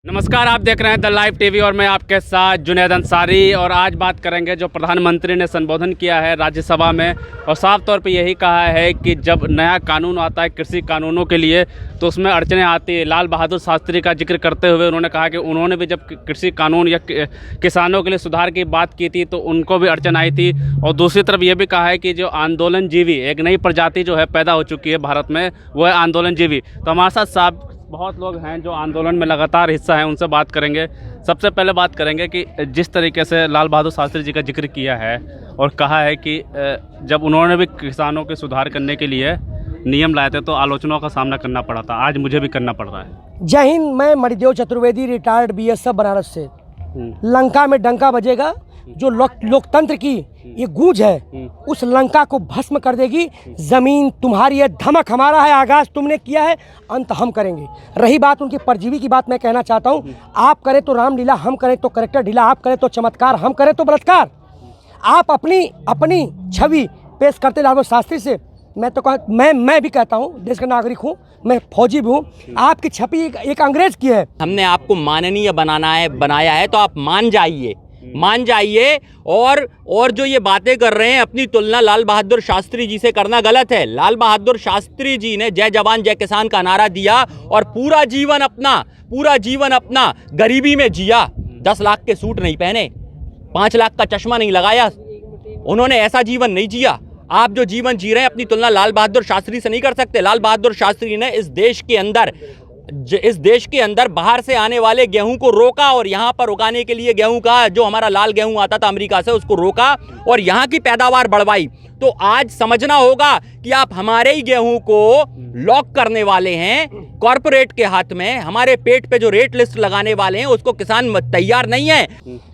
नमस्कार, आप देख रहे हैं द लाइव टीवी और मैं आपके साथ जुनैद अंसारी। और आज बात करेंगे जो प्रधानमंत्री ने संबोधन किया है राज्यसभा में, और साफ तौर पे यही कहा है कि जब नया कानून आता है कृषि कानूनों के लिए तो उसमें अड़चनें आती है। लाल बहादुर शास्त्री का जिक्र करते हुए उन्होंने कहा कि उन्होंने भी जब कृषि कानून या किसानों के लिए सुधार की बात की थी तो उनको भी अड़चन आई थी। और दूसरी तरफ ये भी कहा है कि जो आंदोलनजीवी एक नई प्रजाति जो है पैदा हो चुकी है भारत में, वो है आंदोलनजीवी। तो हमारे साथ साहब बहुत लोग हैं जो आंदोलन में लगातार हिस्सा हैं, उनसे बात करेंगे। सबसे पहले बात करेंगे कि जिस तरीके से लाल बहादुर शास्त्री जी का जिक्र किया है और कहा है कि जब उन्होंने भी किसानों के सुधार करने के लिए नियम लाए थे तो आलोचनाओं का सामना करना पड़ा था, आज मुझे भी करना पड़ रहा है। जय हिंद। मैं मणिदेव चतुर्वेदी, रिटायर्ड बीएसएफ बनारस से। लंका में डंका बजेगा, जो लोकतंत्र की ये गूंज है उस लंका को भस्म कर देगी। जमीन तुम्हारी है, धमक हमारा है, आगाज तुमने किया है, अंत हम करेंगे। रही बात उनकी परजीवी की बात, मैं कहना चाहता हूँ, आप करें तो रामलीला, हम करें तो करेक्टर ढीला, आप करें तो चमत्कार, हम करें तो बलात्कार। आप अपनी छवि पेश करते लाल बहादुर शास्त्री से मैं भी कहता हूँ, देश का नागरिक हूँ, मैं फौजी भी हूँ। आपकी छवि एक अंग्रेज की है। हमने आपको माननीय बनाया है तो आप मान जाइए। और जो ये बातें कर रहे हैं, अपनी तुलना लाल बहादुर शास्त्री जी से करना गलत है। लाल बहादुर शास्त्री जी ने जय जवान जय किसान का नारा दिया और पूरा जीवन अपना गरीबी में जिया। 10 लाख के सूट नहीं पहने, 5 लाख का चश्मा नहीं लगाया, उन्होंने ऐसा जीवन नहीं जिया। आप जो जीवन जी रहे हैं अपनी तुलना लाल बहादुर शास्त्री से नहीं कर सकते। लाल बहादुर शास्त्री ने इस देश के अंदर बाहर से आने वाले गेहूं को रोका और यहां पर उगाने के लिए गेहूं का, जो हमारा लाल गेहूं आता था अमेरिका से, उसको रोका और यहां की पैदावार बढ़वाई। तो आज समझना होगा कि आप हमारे ही गेहूं को लॉक करने वाले हैं कॉर्पोरेट के हाथ में। हमारे पेट पे जो रेट लिस्ट लगाने वाले हैं उसको किसान तैयार नहीं है।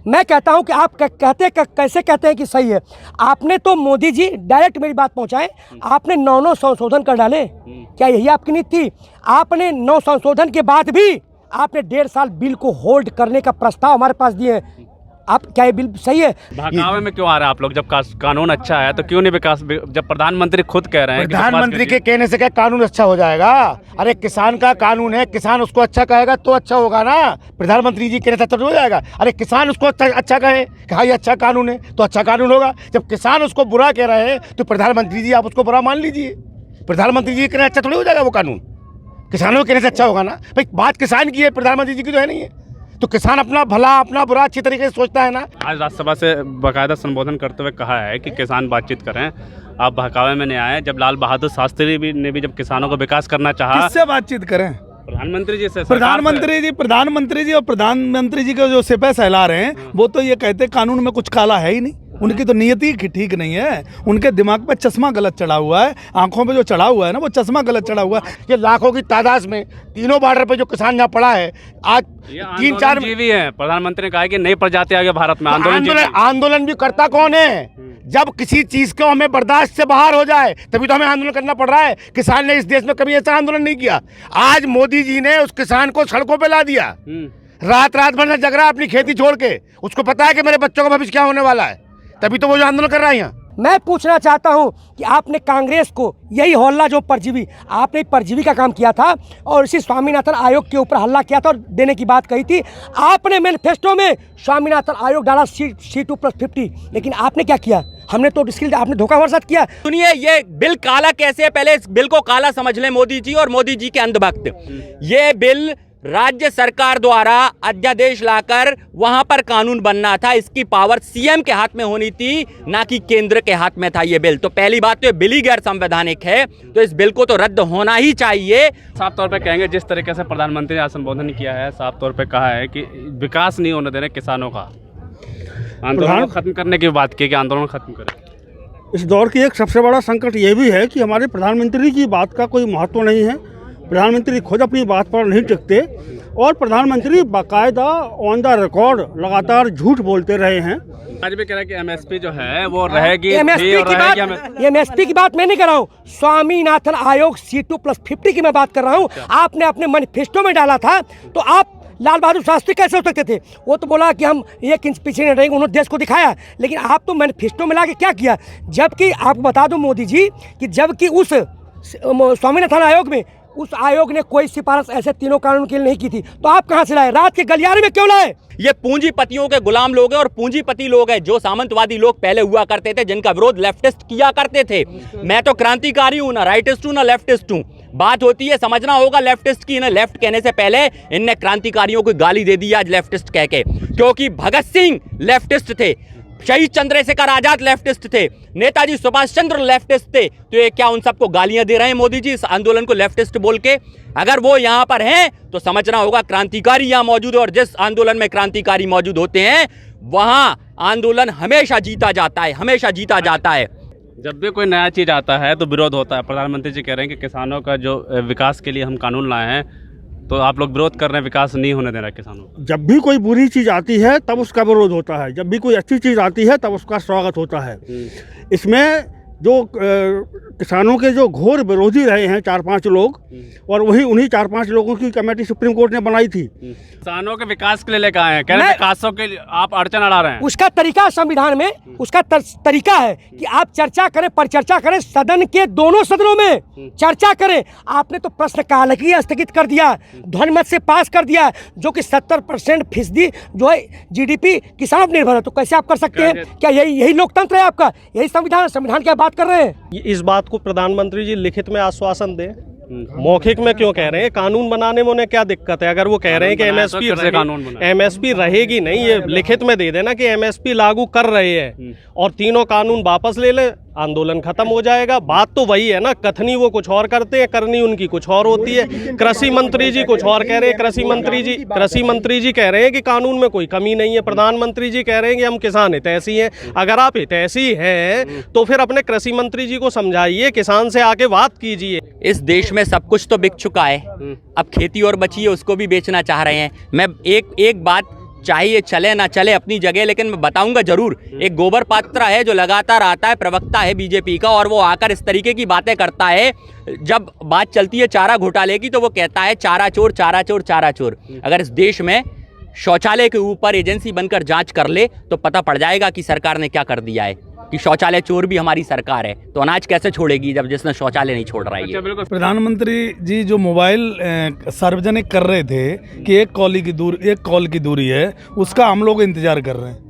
मैं कहता हूं कि आप कैसे कहते हैं कि सही है। आपने तो मोदी जी डायरेक्ट मेरी बात पहुंचाएं, आपने 9 संशोधन कर डाले। क्या यही आपकी नीति थी? आपने 9 संशोधन के बाद भी आपने 1.5 साल बिल को होल्ड करने का प्रस्ताव हमारे पास दिए हैं। आप क्या ये बिल सही है? बहकावे में क्यों आ रहा है आप लोग? जब कानून अच्छा है तो क्यों नहीं विकास? जब प्रधानमंत्री खुद कह रहे हैं, प्रधानमंत्री के कहने से क्या कानून अच्छा हो जाएगा? अरे किसान का कानून है, किसान उसको अच्छा कहेगा तो अच्छा होगा ना। प्रधानमंत्री जी कहने से अच्छा हो जाएगा? अरे किसान उसको अच्छा कहे कि हाँ ये अच्छा कानून है तो अच्छा कानून होगा। जब किसान उसको बुरा कह रहे हैं तो प्रधानमंत्री जी आप उसको बुरा मान लीजिए। प्रधानमंत्री जी कहने अच्छा थोड़ी हो जाएगा वो कानून, किसानों के कहने से अच्छा होगा ना भाई। बात किसान की है, प्रधानमंत्री जी की तो है नहीं है। तो किसान अपना भला अपना बुरा अच्छी तरीके से सोचता है ना। आज राज्यसभा से बाकायदा संबोधन करते हुए कहा है कि किसान बातचीत करें, आप बहकावे में नहीं आए। जब लाल बहादुर शास्त्री ने भी जब किसानों को विकास करना चाहा, किससे बातचीत करें? प्रधानमंत्री जी से। प्रधानमंत्री जी और प्रधानमंत्री जी को जो सिपह सहला रहे हैं वो तो ये कहते कानून में कुछ काला है ही नहीं। उनकी तो नियति ठीक नहीं है, उनके दिमाग पे चश्मा गलत चढ़ा हुआ है, आंखों पे जो चढ़ा हुआ है ना वो चश्मा गलत चढ़ा हुआ है। ये लाखों की तादाद में तीनों बॉर्डर पे जो किसान यहाँ पड़ा है, आज 3-4 जीवी है। प्रधानमंत्री ने कहा कि नई प्रजाति आ गई भारत में। आंदोलन भी करता कौन है? जब किसी चीज को हमें बर्दाश्त से बाहर हो जाए तभी तो हमें आंदोलन करना पड़ रहा है। किसान ने इस देश में कभी ऐसा आंदोलन नहीं किया। आज मोदी जी ने उस किसान को सड़कों पे ला दिया, रात भर जग रहा है अपनी खेती छोड़ के। उसको पता है कि मेरे बच्चों का भविष्य क्या होने वाला है, तभी तो वो जो आंदोलन कर रहा है यहाँ। मैं पूछना चाहता हूं कि आपने कांग्रेस को यही हल्ला, जो परजीवी, आपने परजीवी का काम किया था और इसी स्वामीनाथन आयोग के ऊपर हल्ला किया था और देने की बात कही थी। आपने मैनिफेस्टो में स्वामीनाथन आयोग डाला C2+50, लेकिन आपने क्या किया? हमने तो आपने धोखा हमारे साथ किया। सुनिए, ये बिल काला कैसे है, पहले इस बिल को काला समझ लें मोदी जी और मोदी जी के अंधभक्त। ये बिल राज्य सरकार द्वारा अध्यादेश लाकर वहां पर कानून बनना था। इसकी पावर सीएम के हाथ में होनी थी, ना कि केंद्र के हाथ में था ये बिल। तो पहली बात तो ये बिल ही गैर संवैधानिक है, तो इस बिल को तो रद्द होना ही चाहिए। साफ तौर पे कहेंगे, जिस तरीके से प्रधानमंत्री ने संबोधन किया है, साफ तौर पे कहा है कि विकास नहीं होने देने किसानों का, आंदोलन खत्म करने की बात की कि आंदोलन खत्म करें। इस दौर की एक सबसे बड़ा संकट ये भी है कि हमारे प्रधानमंत्री की बात का कोई महत्व नहीं है। प्रधानमंत्री खुद अपनी बात पर नहीं टिकते और प्रधानमंत्री बाकायदा ऑन द रिकॉर्ड लगातार झूठ बोलते रहे हैं। आज भी कह रहे हैं कि एमएसपी जो है वो रहेगी। एमएसपी की बात मैं नहीं कर रहा हूँ, स्वामीनाथन आयोग C2+50 की मैं बात कर रहा हूँ। आपने अपने मैनिफेस्टो में डाला था, तो आप लाल बहादुर शास्त्री कैसे हो सकते थे? वो तो बोला कि हम 1 इंच पीछे नहीं रहेंगे, उन्होंने देश को दिखाया। लेकिन आप तो मैनिफेस्टो में ला के क्या किया? जबकि आपको बता दूं मोदी जी कि जबकि उस स्वामीनाथन आयोग में उस आयोग ने कोई सिफारिश ऐसे तीनों कानून के लिए नहीं की थी, तो आप कहां से लाए? रात के गलियारे में क्यों लाए? ये पूंजीपतियों के गुलाम लोग हैं और पूंजीपति लोग हैं जो सामंतवादी लोग पहले हुआ करते थे, जिनका विरोध लेफ्टिस्ट किया करते थे। मैं तो क्रांतिकारी हूं, ना राइटिस्ट हूं ना लेफ्टिस्ट हूं। बात होती है, समझना होगा लेफ्टिस्ट की। इन्हें लेफ्ट कहने से पहले इनने क्रांतिकारियों को गाली दे दी आज लेफ्टिस्ट कह के, क्योंकि भगत सिंह लेफ्टिस्ट थे, शहीद चंद्रशेखर आजाद लेफ्टिस्ट थे, नेताजी सुभाष चंद्र लेफ्टिस्ट थे। तो ये क्या उन सबको गालियां दे रहे हैं मोदी जी इस आंदोलन को लेफ्टिस्ट बोल के? अगर वो यहां पर हैं तो समझना होगा क्रांतिकारी यहां मौजूद है, और जिस आंदोलन में क्रांतिकारी मौजूद होते हैं वहां आंदोलन हमेशा जीता जाता है, हमेशा जीता जाता है। जब भी कोई नया चीज़ आता है तो विरोध होता है। प्रधानमंत्री जी कह रहे हैं कि किसानों का जो विकास के लिए हम कानून लाए हैं, तो आप लोग विरोध कर रहे हैं, विकास नहीं होने दे रहा है किसानों को। जब भी कोई बुरी चीज़ आती है तब उसका विरोध होता है, जब भी कोई अच्छी चीज़ आती है तब उसका स्वागत होता है। इसमें जो किसानों के जो घोर विरोधी रहे हैं 4-5 लोग, और वही उन्हीं 4-5 लोगों की कमेटी सुप्रीम कोर्ट ने बनाई थी। किसानों के विकास के लिए लेकर आए हैं, कह रहे हैं विकासों के लिए आप अड़चन अड़ा रहे हैं। उसका तरीका संविधान में, उसका तरीका है कि आप चर्चा करें, परिचर्चा करें, सदन के दोनों सदनों में चर्चा करें। आपने तो प्रश्नकाल ही स्थगित कर दिया, ध्वनिमत से पास कर दिया, जो कि 70% जो है जीडीपी किसान पर निर्भर है। तो कैसे आप कर सकते हैं? क्या यही लोकतंत्र है आपका? यही संविधान? संविधान की बात कर रहे हैं। इस बात को प्रधानमंत्री जी लिखित में आश्वासन दें, मौखिक में क्यों कह रहे हैं? कानून बनाने में उन्हें क्या दिक्कत है? अगर वो कह रहे हैं कि एमएसपी रहेगी नहीं, ये लिखित में दे देना कि एमएसपी लागू कर रहे हैं और तीनों कानून वापस ले लें, आंदोलन खत्म हो जाएगा। बात तो वही है ना, कथनी वो कुछ और करते हैं, करनी उनकी कुछ और होती है। कृषि मंत्री जी कुछ और कह रहे हैं, कृषि मंत्री जी कह रहे हैं कि कानून में कोई कमी नहीं है, प्रधानमंत्री जी कह रहे हैं कि हम किसान हितैषी हैं। अगर आप हितैषी हैं तो फिर अपने कृषि मंत्री जी को समझाइए, किसान से आके बात कीजिए। इस देश में सब कुछ तो बिक चुका है, अब खेती और बची है उसको भी बेचना चाह रहे हैं। मैं एक बात, चाहिए चले ना चले अपनी जगह, लेकिन मैं बताऊंगा जरूर। एक गोबर पात्रा है जो लगातार आता है, प्रवक्ता है बीजेपी का, और वो आकर इस तरीके की बातें करता है। जब बात चलती है चारा घोटाले की तो वो कहता है चारा चोर, चारा चोर, चारा चोर। अगर इस देश में शौचालय के ऊपर एजेंसी बनकर जांच कर ले तो पता पड़ जाएगा कि सरकार ने क्या कर दिया है, कि शौचालय चोर भी हमारी सरकार है। तो अनाज कैसे छोड़ेगी जब जिसने शौचालय नहीं छोड़ रहा है? बिल्कुल। प्रधानमंत्री जी जो मोबाइल सार्वजनिक कर रहे थे कि एक कॉल की दूरी है, उसका हम लोग इंतजार कर रहे हैं।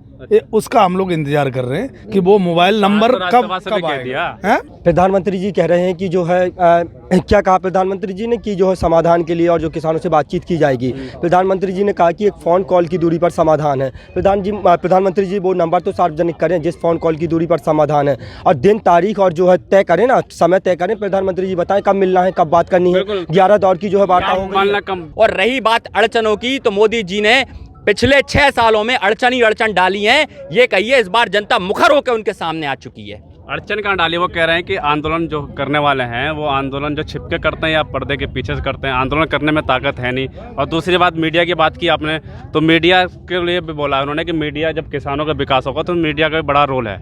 उसका हम लोग इंतजार कर रहे हैं कि वो मोबाइल नंबर कब आएगा। प्रधानमंत्री जी कह रहे हैं कि जो है क्या कहा प्रधानमंत्री जी ने कि जो है समाधान के लिए और जो किसानों से बातचीत की जाएगी। प्रधानमंत्री जी ने कहा कि एक फ़ोन कॉल की दूरी पर समाधान है। प्रधानमंत्री जी वो नंबर तो सार्वजनिक करें जिस फ़ोन कॉल की दूरी पर समाधान है, और दिन तारीख और जो है तय करें ना, समय तय करें। प्रधानमंत्री जी बताएं कब मिलना है, कब बात करनी है। 11 दौर की जो है वार्ता होगी। और रही बात अड़चनों की, तो मोदी जी ने पिछले 6 सालों में अड़चन ही अड़चन डाली है। ये कहिए इस बार जनता मुखर होकर उनके सामने आ चुकी है। अड़चन कहाँ डाली? वो कह रहे हैं कि आंदोलन जो करने वाले हैं वो आंदोलन जो छिपके करते हैं या पर्दे के पीछे से करते हैं, आंदोलन करने में ताकत है नहीं। और दूसरी बात, मीडिया की बात की आपने, तो मीडिया के लिए भी बोला उन्होंने कि मीडिया जब किसानों का विकास होगा तो मीडिया का बड़ा रोल है।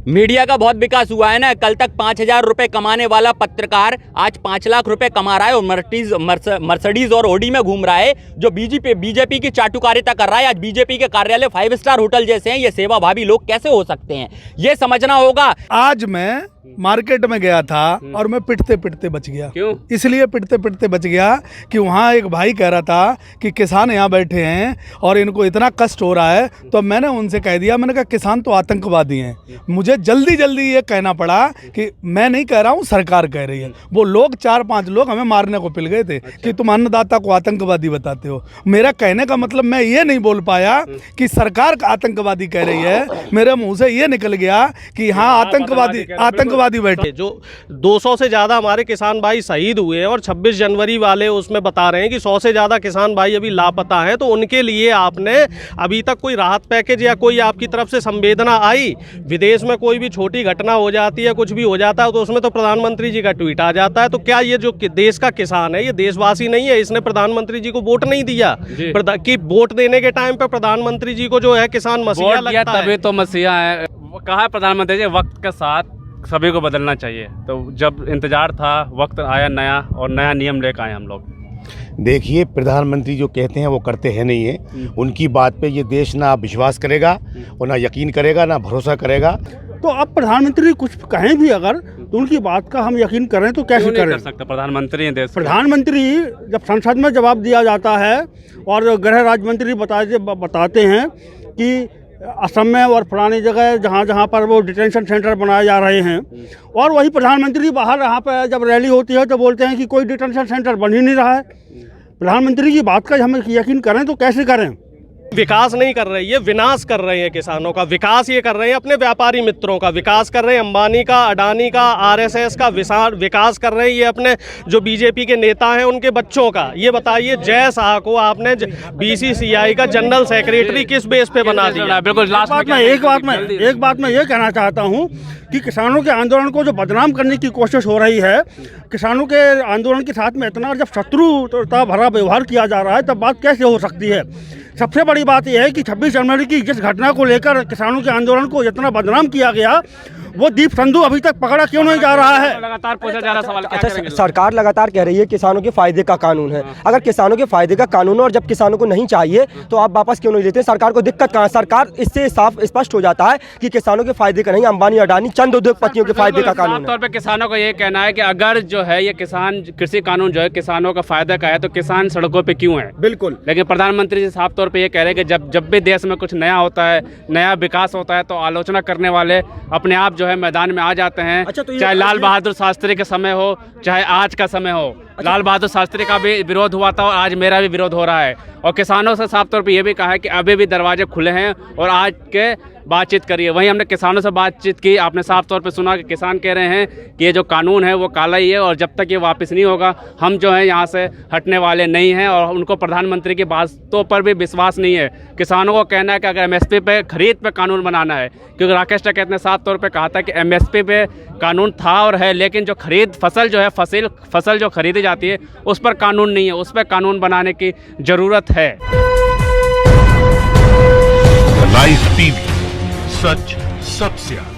मीडिया का बहुत विकास हुआ है ना। कल तक 5,000 रुपए कमाने वाला पत्रकार आज 5 लाख रुपए कमा रहा है और मर्सिडीज और ओडी में घूम रहा है। जो बीजेपी की चाटुकारिता कर रहा है, आज बीजेपी के कार्यालय 5 स्टार होटल जैसे हैं। ये सेवा भावी लोग कैसे हो सकते हैं, ये समझना होगा। आज मैं मार्केट में गया था और मैं पिटते पिटते बच गया। क्यों? इसलिए पिटते पिटते बच गया कि वहाँ एक भाई कह रहा था कि किसान यहाँ बैठे हैं और इनको इतना कष्ट हो रहा है। तो मैंने उनसे कह दिया, मैंने कहा किसान तो आतंकवादी हैं। मुझे जल्दी ये कहना पड़ा कि मैं नहीं कह रहा हूँ, सरकार कह रही है। वो लोग 4-5 लोग हमें मारने को पिल गए थे कि तुम अन्नदाता को आतंकवादी बताते हो। मेरा कहने का मतलब मैं ये नहीं बोल पाया कि सरकार आतंकवादी कह रही है, मेरे मुंह से ये निकल गया कि हाँ आतंकवादी बैठे। जो 200 से ज़्यादा हमारे किसान भाई शहीद हुए हैं और 26 जनवरी वाले उसमें बता रहे हैं कि 100 से ज़्यादा किसान भाई अभी लापता हैं। तो उनके लिए आपने अभी तक कोई राहत पैकेज या कोई आपकी तरफ से संवेदना आई? विदेश में कोई भी छोटी घटना हो जाती है, कुछ भी हो जाता है, तो उसमें तो प्रधानमंत्री जी का ट्वीट आ जाता है। तो क्या ये जो देश का किसान है ये देशवासी नहीं है? इसने प्रधानमंत्री जी को वोट नहीं दिया कि वोट देने के टाइम पे प्रधानमंत्री जी को जो है किसान मसीहा लगता है। तभी तो मसीहा है। कहा है प्रधानमंत्री जी वक्त के साथ सभी को बदलना चाहिए। तो जब इंतजार था, वक्त आया नया और नया नियम लेकर आए हम लोग। देखिए, प्रधानमंत्री जो कहते हैं वो करते हैं नहीं है। उनकी बात पे ये देश ना विश्वास करेगा और ना यकीन करेगा, ना भरोसा करेगा। तो अब प्रधानमंत्री कुछ कहें भी अगर तो उनकी बात का हम यकीन करें तो कैसे क्यों नहीं करें? कर सकते? प्रधानमंत्री हैं देश के। प्रधानमंत्री जब संसद में जवाब दिया जाता है और गृह राज्य मंत्री बताते हैं कि असम में और फलानी जगह जहाँ जहाँ पर वो डिटेंशन सेंटर बनाए जा रहे हैं, और वही प्रधानमंत्री बाहर यहाँ पर जब रैली होती है तो बोलते हैं कि कोई डिटेंशन सेंटर बन ही नहीं रहा है। प्रधानमंत्री की बात का हम यकीन करें तो कैसे करें? विकास नहीं कर रहे, ये विनाश कर रहे हैं किसानों का। विकास ये कर रहे हैं अपने व्यापारी मित्रों का, विकास कर रहे हैं अंबानी का, अडानी का, आरएसएस का, विकास कर रहे हैं ये अपने जो बीजेपी के नेता हैं उनके बच्चों का। ये बताइए, जय शाह को आपने बीसीसीआई का जनरल सेक्रेटरी किस बेस पे बना दिया? बिल्कुल लास्ट में एक बात मैं ये कहना चाहता हूँ कि किसानों के आंदोलन को जो बदनाम करने की कोशिश हो रही है, किसानों के आंदोलन के साथ में इतना जब शत्रुता भरा व्यवहार किया जा रहा है तब बात कैसे हो सकती है? सबसे बड़ी बात यह है कि 26 जनवरी की जिस घटना को लेकर किसानों के आंदोलन को इतना बदनाम किया गया, वो दीप संधू अभी तक पकड़ा क्यों नहीं जा रहा है? लगातार पूछा जा रहा सवाल। अच्छा, सरकार लगातार कह रही है किसानों के फायदे का कानून है। अगर किसानों के फायदे का कानून है और जब किसानों को नहीं चाहिए तो आप वापस क्यों नहीं लेते? सरकार को दिक्कत कहाँ? सरकार इससे साफ स्पष्ट हो जाता है कि किसानों के फायदे का नहीं, अंबानी अडानी चंद उद्योगपतियों के फायदे का कानून है। तौर पे किसानों का ये कहना है कि अगर जो है ये किसान कृषि कानून जो है किसानों का फायदा का है तो किसान सड़कों पे क्यों है? बिल्कुल। लेकिन प्रधानमंत्री जी साफ तौर पे ये कह रहे हैं कि जब भी देश में कुछ नया होता है, नया विकास होता है, तो आलोचना करने वाले अपने आप जो है मैदान में आ जाते हैं। अच्छा, तो चाहे लाल बहादुर शास्त्री के समय हो, चाहे आज का समय हो। लाल बहादुर शास्त्री का भी विरोध हुआ था और आज मेरा भी विरोध हो रहा है। और किसानों से साफ तौर पे ये भी कहा है कि अभी भी दरवाजे खुले हैं और आज के बातचीत करिए। वहीं हमने किसानों से बातचीत की, आपने साफ तौर पे सुना कि किसान कह रहे हैं कि ये जो कानून है वो काला ही है और जब तक ये वापस नहीं होगा हम जो है यहाँ से हटने वाले नहीं हैं। और उनको प्रधानमंत्री की बातों पर भी विश्वास नहीं है। किसानों को कहना है कि अगर एमएसपी पे खरीद पे कानून बनाना है, क्योंकि राकेश टिकैत ने साफ तौर पे कहा था कि एमएसपी पे कानून था और है, लेकिन जो खरीद फसल जो है फसल जो खरीदी जाती है उस पर कानून नहीं है, उस पर कानून बनाने की ज़रूरत है। लाइव टीवी, सच सबसे आगे।